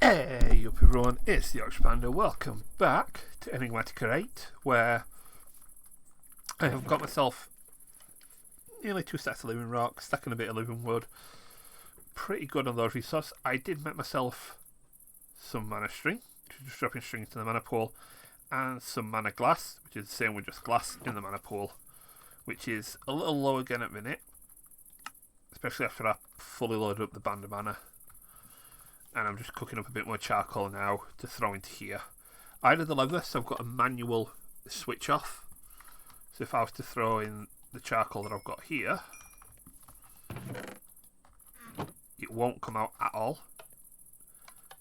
Hey up everyone, it's the Yorkshire Panda. Welcome back to Enigmatica 8, where I have got myself nearly 2 stacks of living rock, stacking a bit of living wood. Pretty good on those resources. I did make myself some mana string, just dropping strings to the mana pool, and some mana glass, which is the same with just glass in the mana pool, which is a little low again at minute, especially after I fully loaded up the band of mana. And I'm just cooking up a bit more charcoal now to throw into here. I did the leather, so I've got a manual switch off. So if I was to throw in the charcoal that I've got here, it won't come out at all.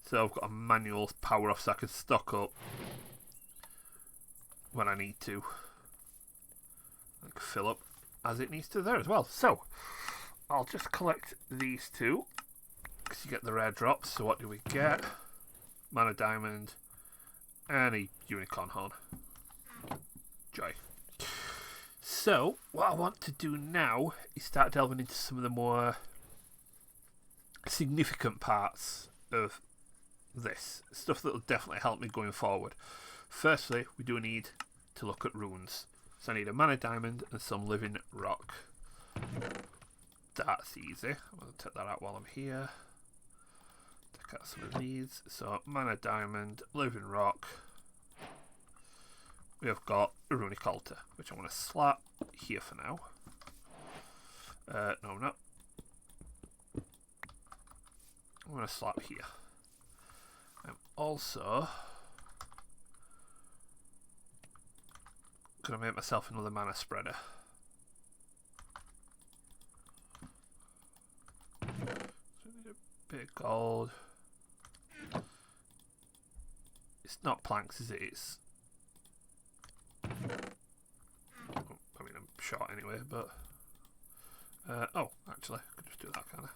So I've got a manual power off so I can stock up when I need to. Like fill up as it needs to there as well. So I'll just collect these two. Because you get the rare drops. So what do we get? Mana diamond and a unicorn horn. Joy. So what I want to do now is start delving into some of the more significant parts of this. Stuff that will definitely help me going forward. Firstly, we do need to look at runes. So I need a mana diamond and some living rock. That's easy. I'm going to take that out while I'm here. Got some of these. So mana diamond, living rock. We have got a runic altar, which I want to slap here for now. No, I'm not. I'm going to slap here. I'm also going to make myself another mana spreader. So I need a bit of gold. It's not planks, is it? It's... I mean, I'm short anyway, but... oh, actually, I could just do that, kind of.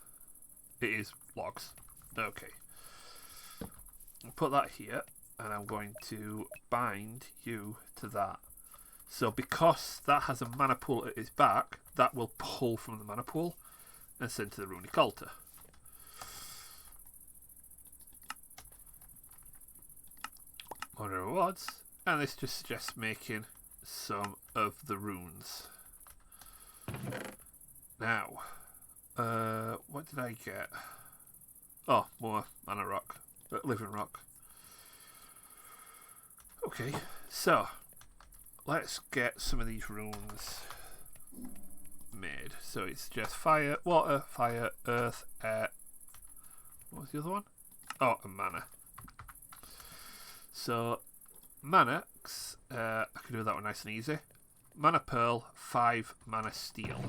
It is logs. Okay. I'll put that here, and I'm going to bind you to that. So because that has a mana pool at its back, that will pull from the mana pool and send to the runic altar. More rewards, and this just suggests making some of the runes. Now, what did I get? Oh, more mana rock, living rock. Okay, so let's get some of these runes made. So it's just fire, water, fire, earth, air. What was the other one? Oh, and mana. So, mana, I can do that one nice and easy. Mana pearl, 5 mana steel.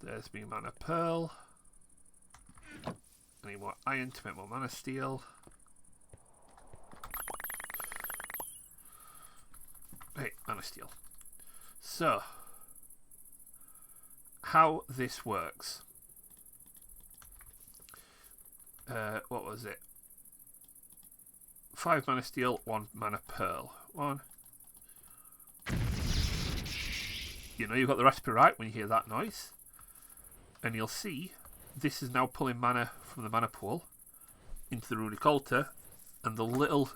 There's me mana pearl. I need more iron to make more mana steel. Hey, mana steel. So, how this works. What was it? 5 mana steel, 1 mana pearl. 1. You know you've got the recipe right when you hear that noise. And you'll see this is now pulling mana from the mana pool into the runic altar, and the little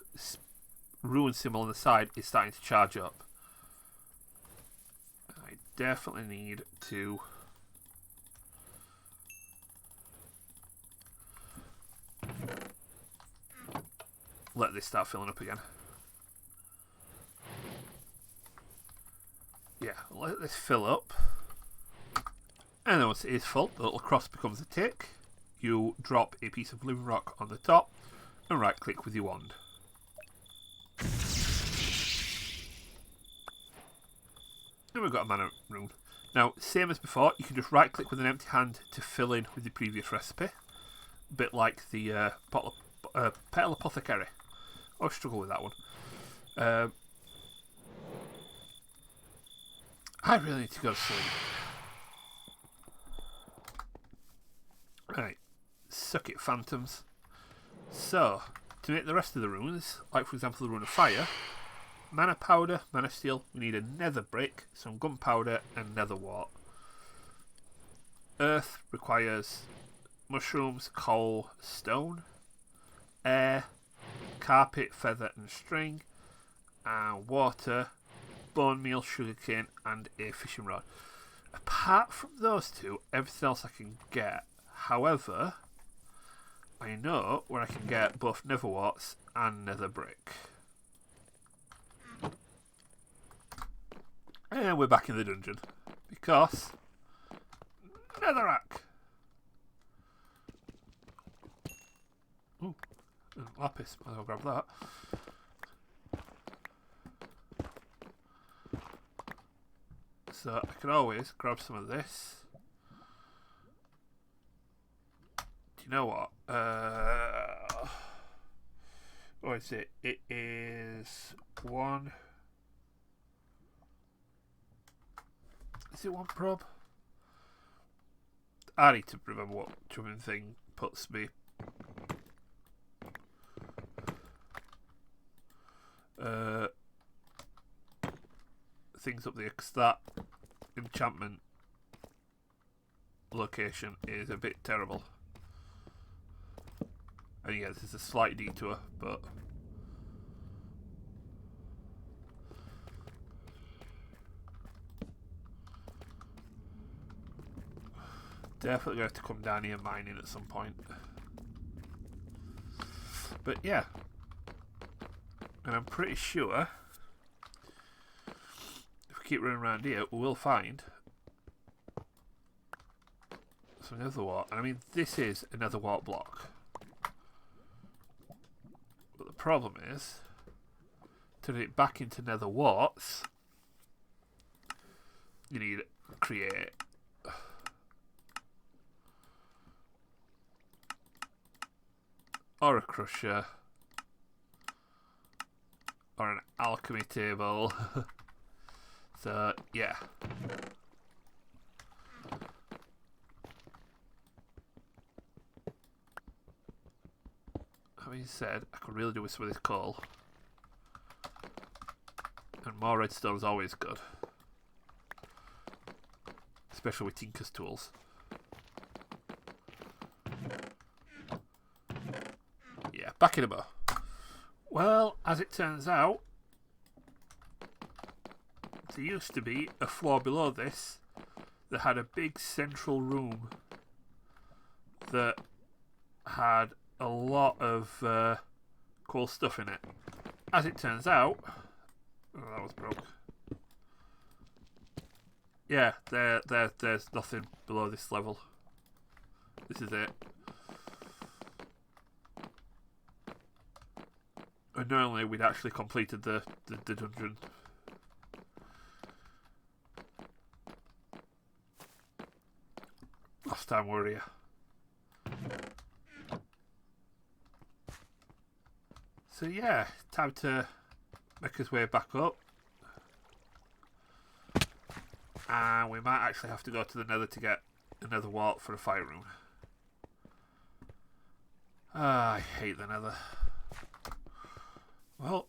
rune symbol on the side is starting to charge up. I definitely need to let this start filling up again. Yeah, let this fill up. And then once it is full, the little cross becomes a tick. You drop a piece of living rock on the top and right click with your wand. And we've got a mana rune. Now, same as before, you can just right click with an empty hand to fill in with the previous recipe. A bit like the Petal Apothecary. I struggle with that one. I really need to go to sleep. Right, suck it, phantoms. So, to make the rest of the runes, like for example the rune of fire, mana powder, mana steel, we need a nether brick, some gunpowder, and nether wart. Earth requires mushrooms, coal, stone. air, carpet, feather and string, and water, bone meal, sugarcane and a fishing rod. Apart from those two, everything else I can get. However, I know where I can get both nether warts and nether brick. And we're back in the dungeon because netherrack. Ooh, lapis. I'll grab that. So I can always grab some of this. Do you know what? What is it? It is one. Is it one prob? I need to remember what chumming thing puts me. Things up there, because that enchantment location is a bit terrible. And yeah, this is a slight detour, but definitely going to have to come down here mining at some point. But yeah, and I'm pretty sure if we keep running around here, we will find some nether wart. I mean, this is a nether wart block. But the problem is, turning it back into nether warts, you need to create or a crusher or an alchemy table. So yeah, having said, I could really do with some of this coal, and more redstone is always good, especially with Tinker's tools. Yeah, back in a bow. Well, as it turns out, there used to be a floor below this that had a big central room that had a lot of cool stuff in it. As it turns out, oh, that was broke. Yeah, there's nothing below this level. This is it. And normally we'd actually completed the dungeon. Last time we were here. So yeah, time to make his way back up. And we might actually have to go to the Nether to get another wart for a fire room. Ah, I hate the Nether. Well,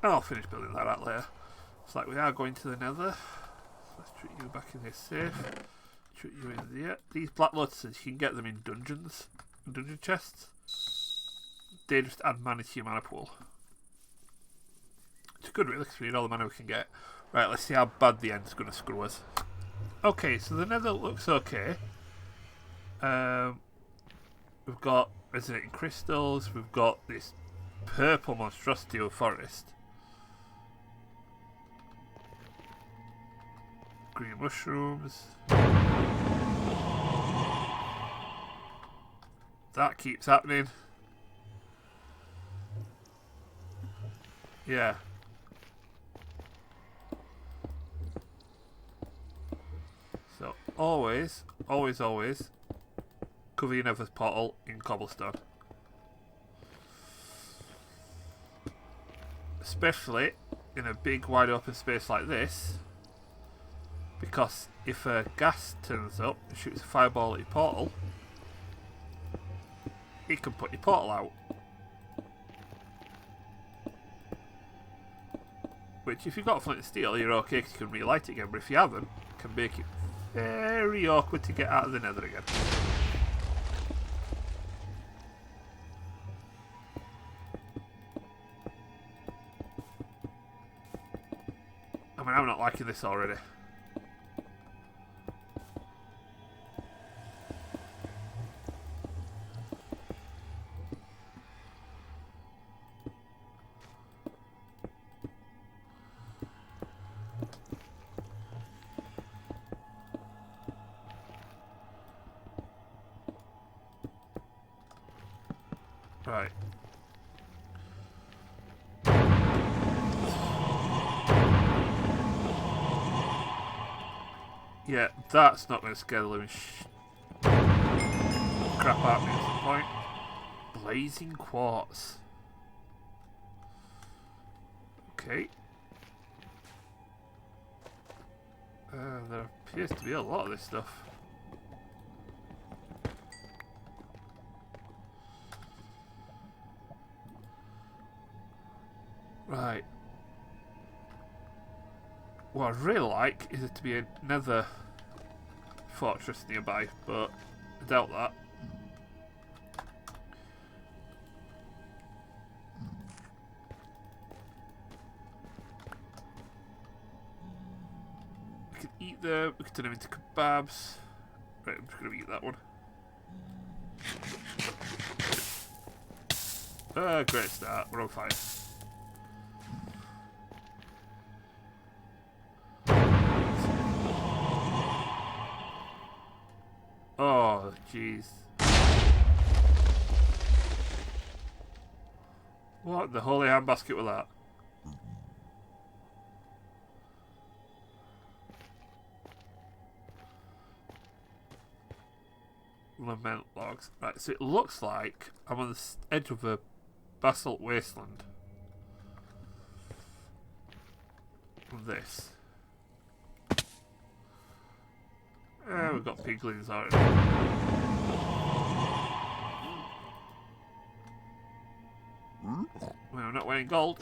I'll finish building that out later. It's like we are going to the Nether. So let's treat you back in here safe. Treat you in there. These black lotuses, you can get them in dungeons, dungeon chests. They just add mana to your mana pool. It's good really, because we need all the mana we can get. Right, let's see how bad the end's going to screw us. Okay, so the Nether looks okay. We've got resonating crystals. We've got this purple monstrosity of forest. Green mushrooms. That keeps happening. Yeah. So always cover your Nether's portal in cobblestone. Especially in a big wide open space like this, because if a gas turns up and shoots a fireball at your portal, it can put your portal out. Which, if you've got flint and steel, you're okay because you can relight it again. But if you haven't, it can make it very awkward to get out of the nether again. I mean, I'm not liking this already. Right. Yeah, that's not going to scare the living crap out of me at some point. Blazing quartz. Okay. There appears to be a lot of this stuff. Right. What I'd really like is it to be another fortress nearby, but I doubt that. We can eat them, we can turn them into kebabs. Right, I'm just going to eat that one. Great start, we're on fire. Oh, jeez. What the holy handbasket with that? Lament logs. Right, so it looks like I'm on the edge of a basalt wasteland. Of this. We've got piglins already. Well, I'm not wearing gold.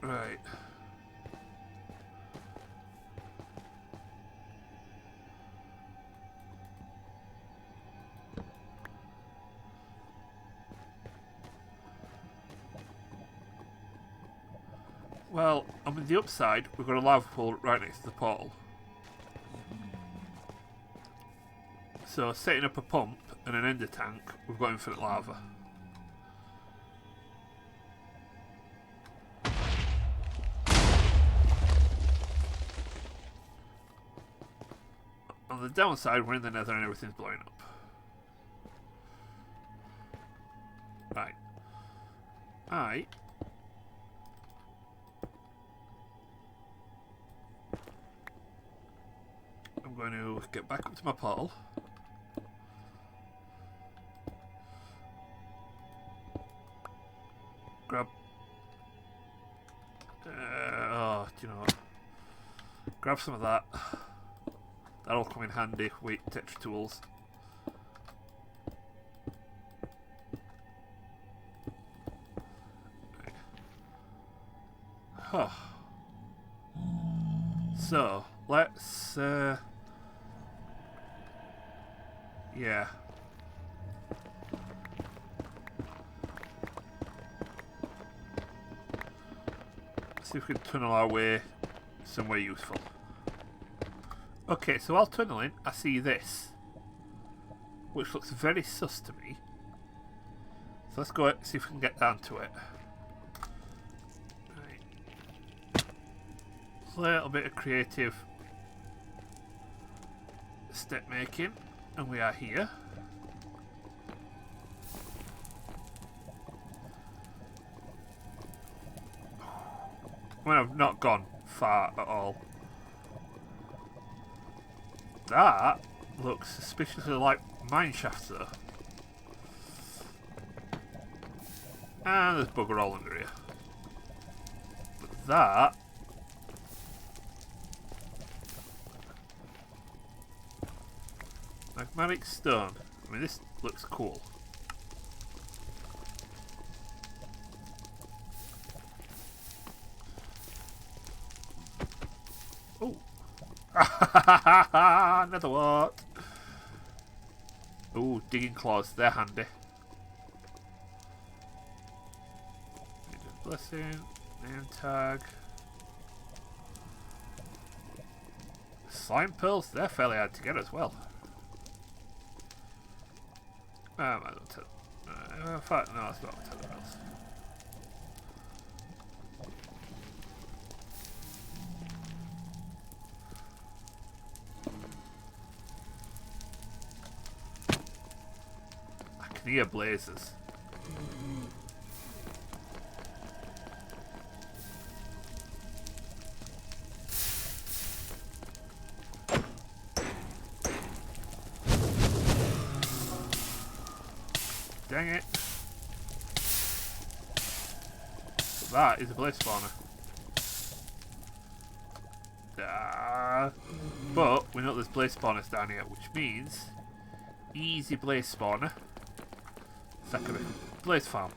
Right. Well, on the upside, we've got a lava pool right next to the portal. So, setting up a pump and an ender tank, we've got infinite lava. On the downside, we're in the nether and everything's blowing up. Right. I'm going to get back up to my portal. Grab... oh, do you know what? Grab some of that. That'll come in handy with Tetra tools. Right. Huh. So, let's... yeah. See if we can tunnel our way somewhere useful. Okay, so while tunneling, I see this, which looks very sus to me. So let's go see if we can get down to it. Right. A little bit of creative step making, and we are here. When I've not gone far at all. That looks suspiciously like mine shafts though. And there's bugger all under here. But that... magmatic stone. I mean, this looks cool. Oh. Another what? Oh, digging claws. They're handy. Blessing. Name tag. Slime pearls. They're fairly hard to get as well. I don't tell. In fact, no, that's not Tether pearls. I can hear blazes. Dang it. That is a blaze spawner. But we know there's blaze spawners down here, which means easy blaze spawner. Second blaze farm.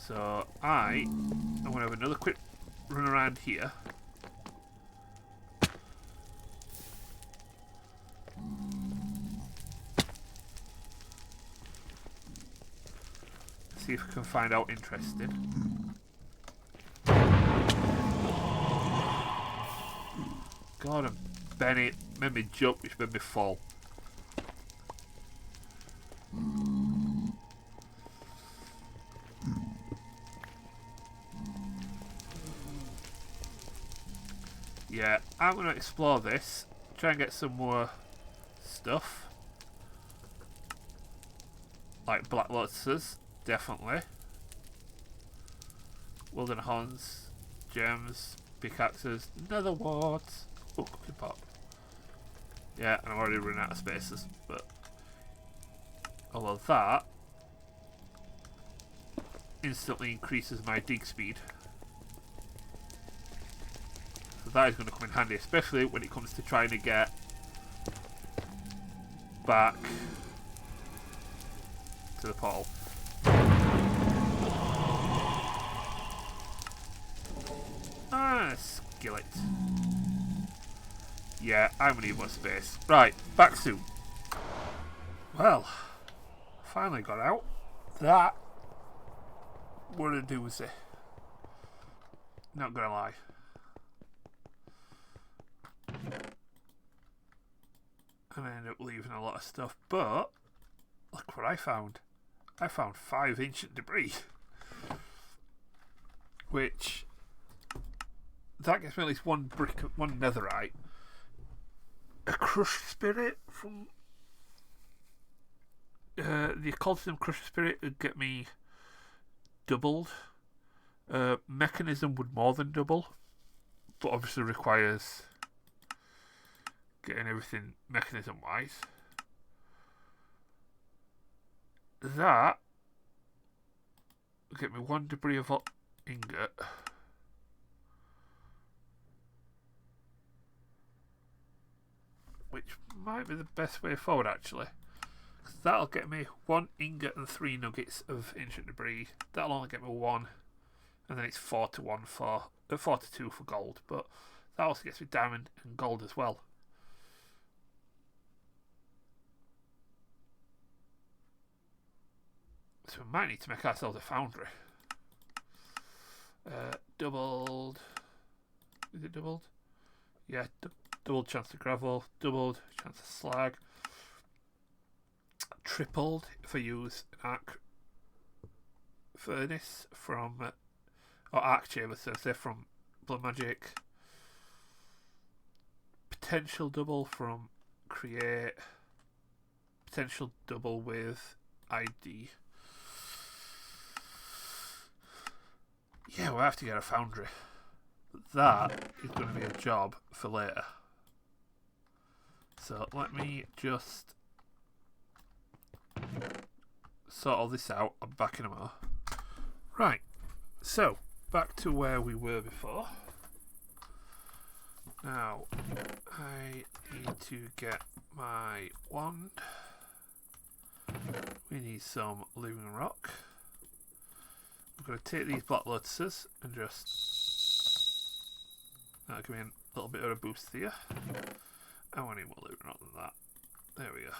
So I'm going to have another quick run around here. See if we can find out interesting. God, and Bennett made me jump, which made me fall. Yeah, I'm going to explore this, try and get some more stuff. Like black lotuses. Definitely. Wooden horns, gems, pickaxes, nether warts. Oh, cooking pot. Yeah, and I'm already running out of spaces, but although that instantly increases my dig speed. So that is going to come in handy, especially when it comes to trying to get back to the portal. Skillet. Yeah, I'm gonna need more space. Right, back soon. Well, finally got out. That what a doozy. Not gonna lie. And I ended up leaving a lot of stuff, but look what I found. I found 5 ancient debris. Which that gets me at least 1 brick, 1 netherite, a crushed spirit from the occultism crushed spirit would get me doubled. Mechanism would more than double, but obviously requires getting everything mechanism wise. That would get me 1 debris of ingot. Which might be the best way forward, actually. That'll get me 1 ingot and 3 nuggets of ancient debris. That'll only get me 1, and then it's 4 to 1 for 4 to 2 for gold. But that also gets me diamond and gold as well. So we might need to make ourselves a foundry. Doubled. Is it doubled? Yeah. Doubled chance of gravel, doubled chance of slag, tripled if I use an arc furnace from, or arc chamber, so say from Blood Magic, potential double from create, potential double with ID. Yeah, we'll have to get a foundry. That is going to be a job for later. So let me just sort all this out. I'm back in a moment. Right, so back to where we were before. Now, I need to get my wand. We need some living rock. I'm going to take these black lotuses and just give me a little bit of a boost here. I want any more living rock than that. There we go.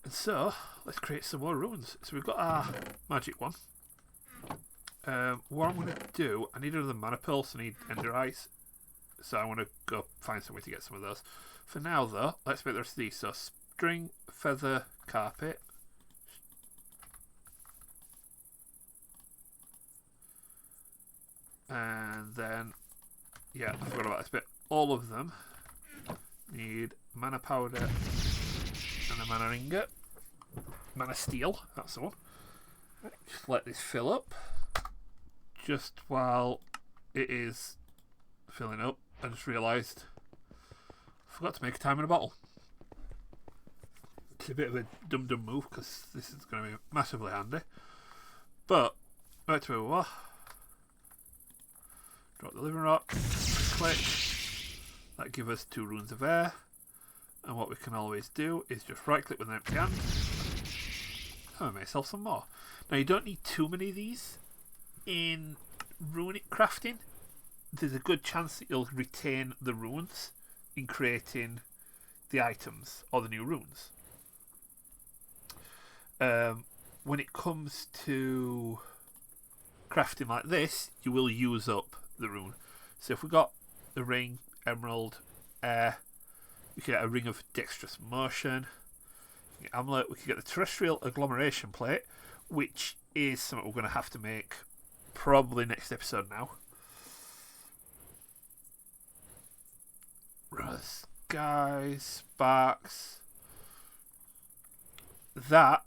And so, let's create some more runes. So we've got our magic one. What I'm going to do, I need another mana pearl, so I need ender eyes. So I want to go find some way to get some of those. For now, though, let's make the rest of these. So string, feather, carpet. And then, yeah, I forgot about this bit. All of them need mana powder and a mana ingot. Mana steel, that's the one. Just let this fill up. Just while it is filling up, I just realised I forgot to make a time in a bottle. It's a bit of a dum-dum move because this is going to be massively handy. But, right to where we were. Drop the living rock, click. That gives us 2 runes of air. And what we can always do is just right click with an empty hand. And I make myself some more. Now you don't need too many of these. In runic crafting, there's a good chance that you'll retain the runes in creating the items or the new runes. When it comes to crafting like this, you will use up the rune. So if we got the ring, emerald, air, we can get a ring of dexterous motion, amulet, we can get the terrestrial agglomeration plate, which is something we're going to have to make probably next episode now. Sky, sparks. That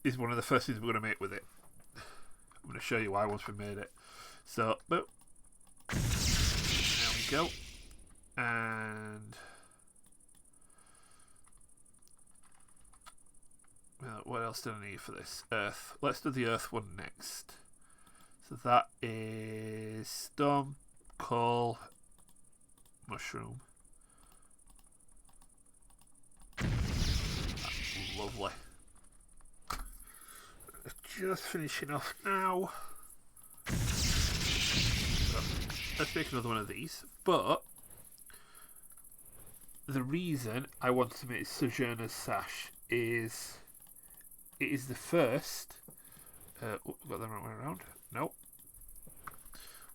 is one of the first things we're going to make with it. I'm going to show you why once we've made it. So, boop. There we go. And well, what else do I need for this? Earth. Let's do the earth one next. So that is stone, coal, mushroom. That's lovely. Just finishing off now. So, let's make another one of these. But the reason I wanted to make Sojourner's Sash is it is the first. Got the wrong way around. Nope.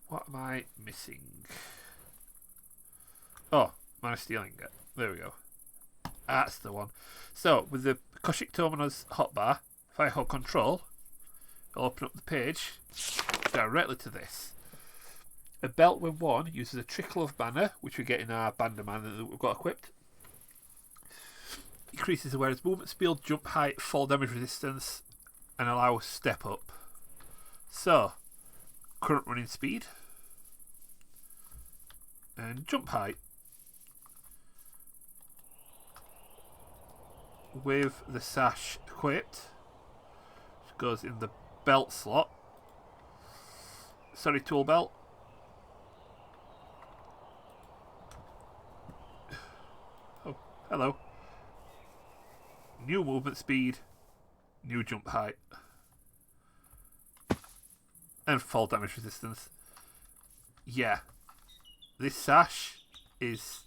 What am I missing? Oh, mana steel ingot. There we go. That's the one. So, with the Koshik Tomona's hotbar, if I hold control, I'll open up the page directly to this. A belt when worn uses a trickle of mana, which we get in our Banderman that we've got equipped. Increases the wearer's movement speed, jump height, fall damage resistance, and allows step up. So, current running speed and jump height. With the sash equipped, which goes in the belt slot. Sorry, tool belt. Oh, hello. New movement speed, new jump height, and fall damage resistance. Yeah, this sash is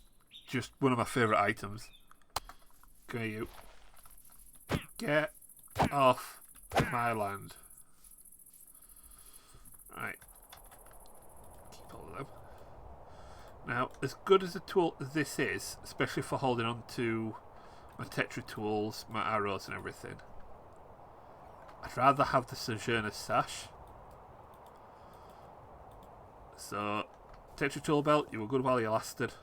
just one of my favourite items. Okay, you. Get off my land. Right. Keep all of them. Now, as good as a tool as this is, especially for holding on to my Tetra tools, my arrows and everything, I'd rather have the Sojourner's Sash. So, Tetra tool belt, you were good while you lasted.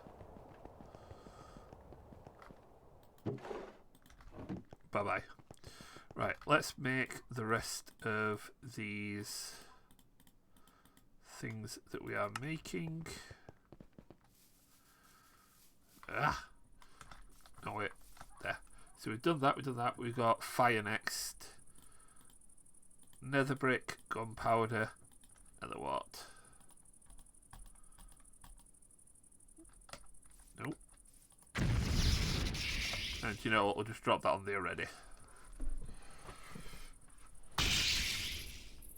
Bye-bye. Right, let's make the rest of these things that we are making. No, wait. There. So we've done that. We've got fire next. Nether brick, gunpowder, nether wart. Nope. And you know what, we'll just drop that on there already.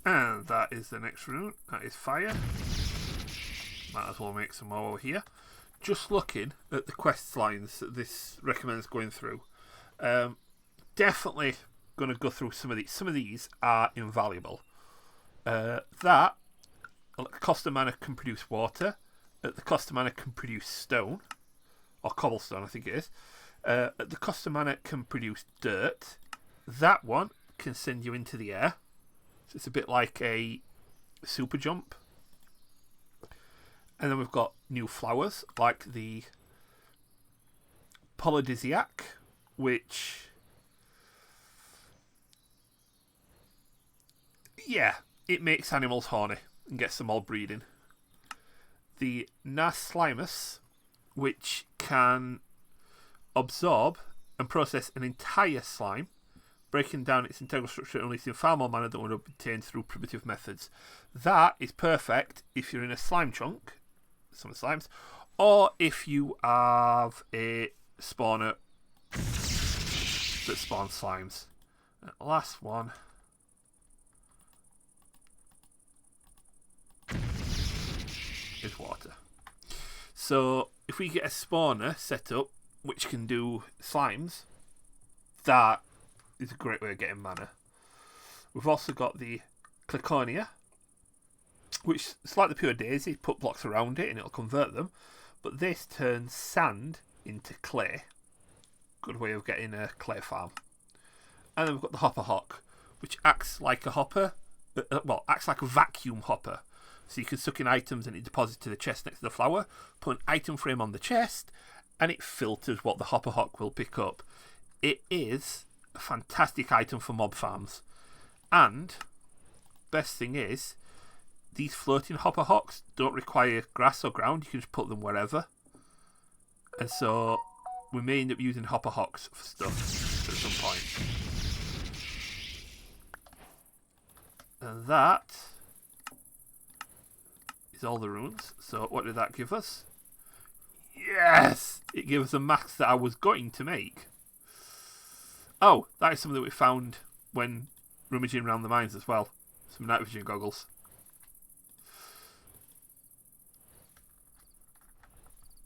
And that is the next rune. That is fire. Might as well make some more over here. Just looking at the quest lines that this recommends going through. Definitely going to go through some of these. Some of these are invaluable. That, at the cost of mana, can produce water. At the cost of mana, can produce stone. Or cobblestone, I think it is. At the cost of mana, can produce dirt. That one can send you into the air. So it's a bit like a super jump. And then we've got new flowers, like the Polydisiac, which... yeah, it makes animals horny and gets them all breeding. The Naslimus, which can absorb and process an entire slime, breaking down its integral structure and releasing far more mana than would have been obtained through primitive methods. That is perfect if you're in a slime chunk, some slimes, or if you have a spawner that spawns slimes. And the last one is water. So if we get a spawner set up which can do slimes, that is a great way of getting mana. We've also got the Cliconia, which is like the pure daisy, put blocks around it and it'll convert them. But this turns sand into clay. Good way of getting a clay farm. And then we've got the Hopper Hawk, which acts like a hopper, acts like a vacuum hopper. So you can suck in items and it deposits to the chest next to the flower, put an item frame on the chest, and it filters what the Hopper Hawk will pick up. It is a fantastic item for mob farms. And, best thing is, these floating Hopper Hawks don't require grass or ground, you can just put them wherever. And so, we may end up using Hopper Hawks for stuff at some point. And that is all the runes. So what did that give us? Yes! It gave us a max that I was going to make. Oh, that is something that we found when rummaging around the mines as well. Some night vision goggles.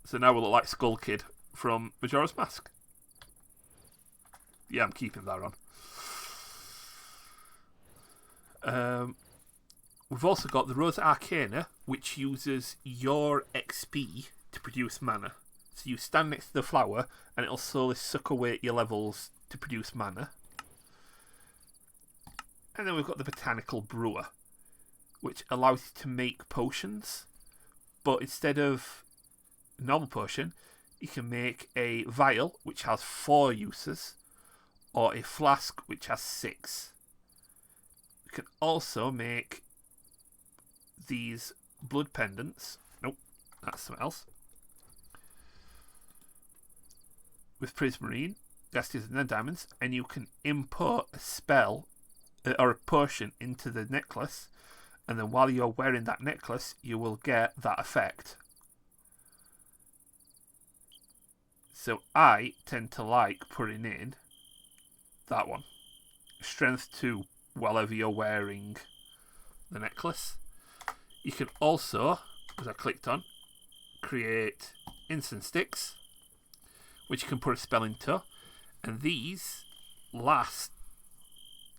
So now we look like Skull Kid from Majora's Mask. Yeah, I'm keeping that on. We've also got the Rose Arcana, which uses your XP to produce mana. So you stand next to the flower and it'll slowly suck away at your levels to produce mana. And then we've got the Botanical Brewer, which allows you to make potions. But instead of a normal potion, you can make a vial, which has 4 uses, or a flask, which has 6. You can also make these blood pendants. Nope, that's something else. With Prismarine, Gasties, and diamonds, and you can import a spell or a potion into the necklace, and then while you're wearing that necklace, you will get that effect. So I tend to like putting in that one. Strength 2 while you're wearing the necklace. You can also, as I clicked on, create incense sticks, which you can put a spell into, and these last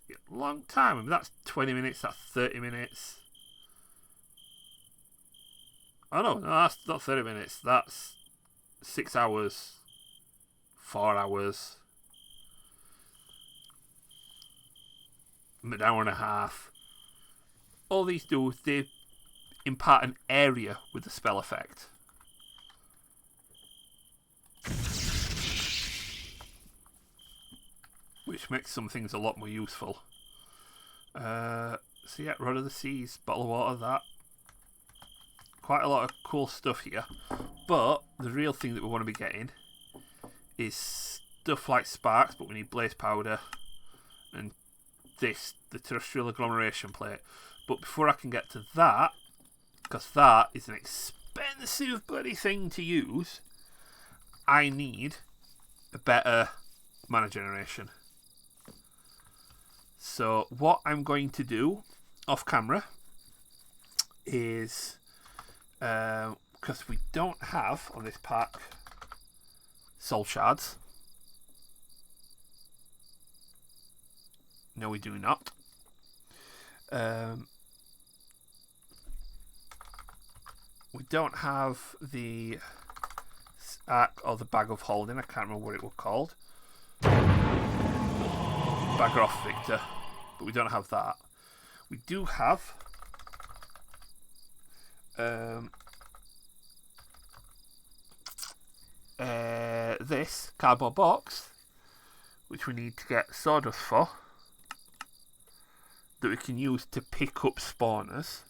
a long time. I mean, that's 20 minutes, that's 30 minutes. Oh no, that's not 30 minutes, that's 6 hours, 4 hours, an hour and a half. All these do is they impart an area with the spell effect. which makes some things a lot more useful. So yeah, Rod of the Seas, bottle of water, that. Quite a lot of cool stuff here. But the real thing that we want to be getting is stuff like sparks, but we need blaze powder and this, the Terrestrial Agglomeration plate. But before I can get to that, because that is an expensive bloody thing to use, I need a better mana generation. So what I'm going to do off camera is, because we don't have on this pack soul shards. No, we do not. We don't have the arc or the bag of holding. I can't remember what it was called. Bagger off, Victor. But we don't have that. We do have this cardboard box, which we need to get sawdust for, that we can use to pick up spawners.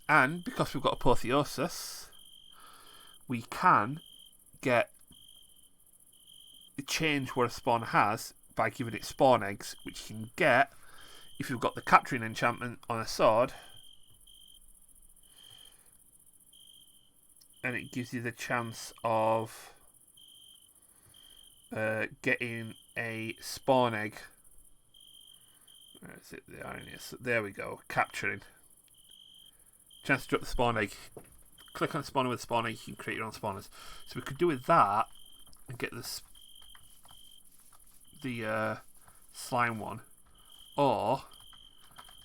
And because we've got apotheosis, we can change what a spawn has by giving it spawn eggs, which you can get if you've got the capturing enchantment on a sword, and it gives you the chance of getting a spawn egg. Where is it? There we go. Capturing. Chance to drop the spawn egg. Click on spawner with spawn egg, you can create your own spawners. So we could do with that and get this the slime one, or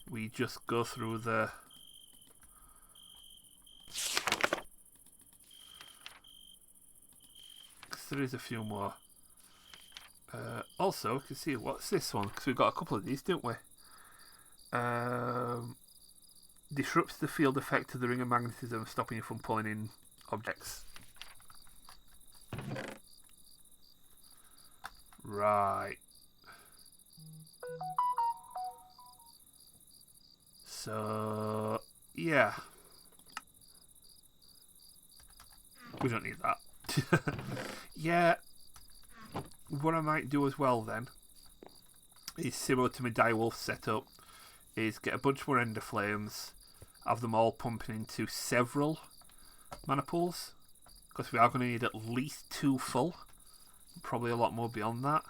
we just go through the there is a few more. Also, we can see what's this one, because we've got a couple of these, don't we? Disrupts the field effect of the ring of magnetism, stopping you from pulling in objects. Right. So, yeah. We don't need that. Yeah. What I might do as well then is similar to my direwolf setup, is get a bunch more ender flames, have them all pumping into several mana pools, because we are going to need at least 2 full, probably a lot more beyond that,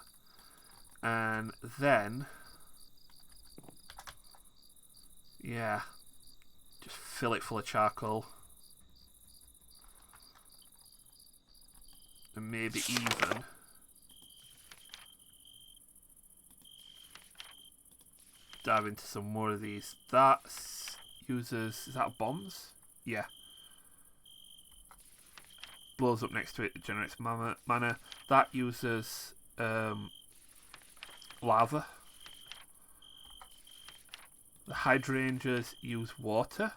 and then yeah, just fill it full of charcoal, and maybe even dive into some more of these. That uses, is that bombs? Yeah. Blows up next to it, generates mana. That uses lava. The hydrangeas use water.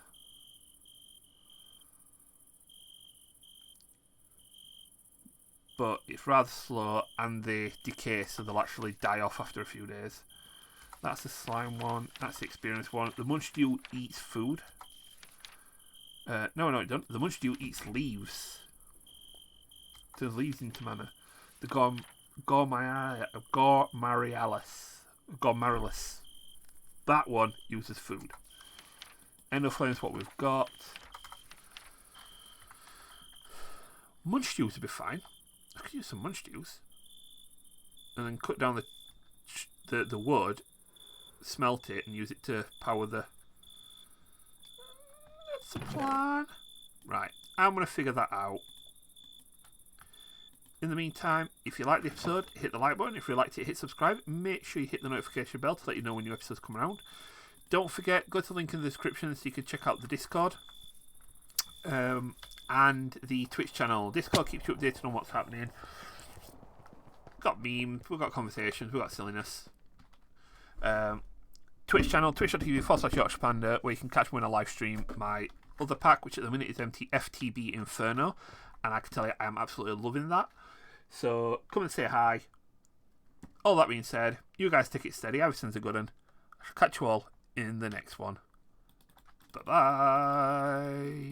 But it's rather slow and they decay, so they'll actually die off after a few days. That's the slime one. That's the experience one. The munchdew eats food. No, it doesn't. The munchdew eats leaves. Turns leaves into mana. The Gormarialis. That one uses food. End of Flame's what we've got. Munchdews would be fine. I could use some munchdews. And then cut down the wood, smelt it, and use it to power the... That's the plan. Right, I'm going to figure that out. In the meantime, if you like the episode, hit the like button. If you liked it, hit subscribe. Make sure you hit the notification bell to let you know when new episodes come around. Don't forget, go to the link in the description so you can check out the Discord. And the Twitch channel. Discord keeps you updated on what's happening. We've got memes, we've got conversations, we've got silliness. Twitch channel, twitch.tv/YorkshirePanda, where you can catch me when I live stream my other pack, which at the minute is FTB Inferno, and I can tell you I am absolutely loving that. So come and say hi, all that being said, you guys take it steady. Everything's a good one. I shall catch you all in the next one. Bye-bye.